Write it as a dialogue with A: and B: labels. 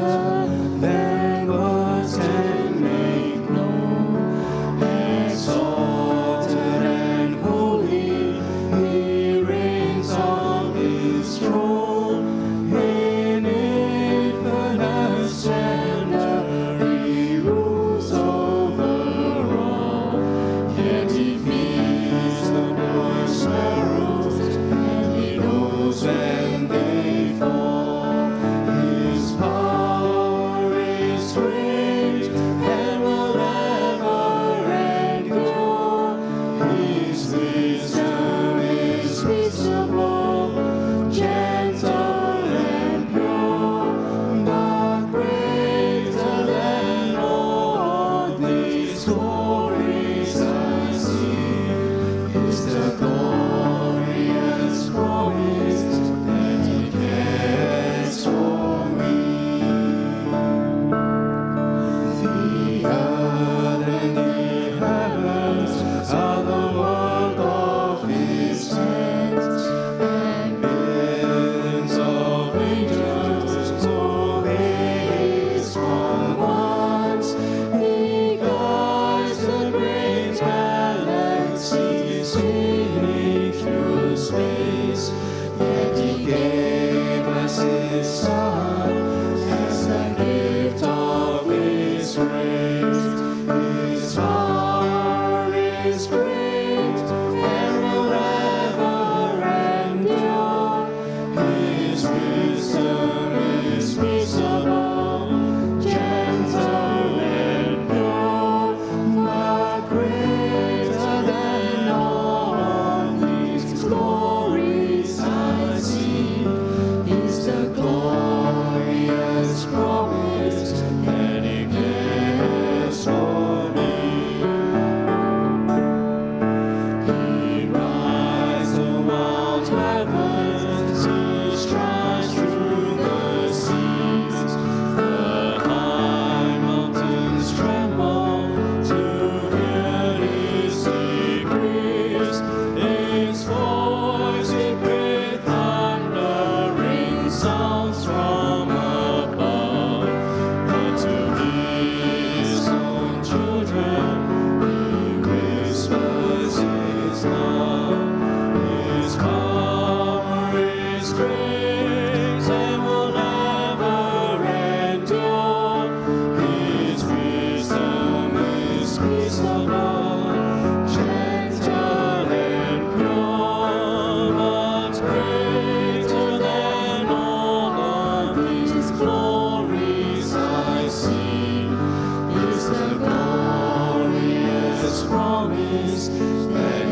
A: greater than words can make known. Exalted and holy, He reigns on His throne. In infinite splendor, He rules over all. Yet He feeds the sparrows, and He knows when they fall. His power is great and will ever endure. His wisdom is peaceable, gentle and pure. But greater than all these glories I see is the glorious promise that He cares for me. The earth and the heavens are the work of His hands, and millions of angels obey His commands. He guides the great galaxies spinning through space, yet He gave us His Son as the gift of His grace. His power is great and will ever endure. His wisdom is peaceable, gentle and pure. But greater than all these glories I see is the glorious promise that He cares for me. He rides the wild heavens, He strides through the seas. The high mountains tremble to hear His decrees. His voice with great thundering sounds from above. But to His own children He whispers His love. His power is great and will never endure. His wisdom is peaceable, gentle and pure. But greater than all of these glories I see is the glorious promise that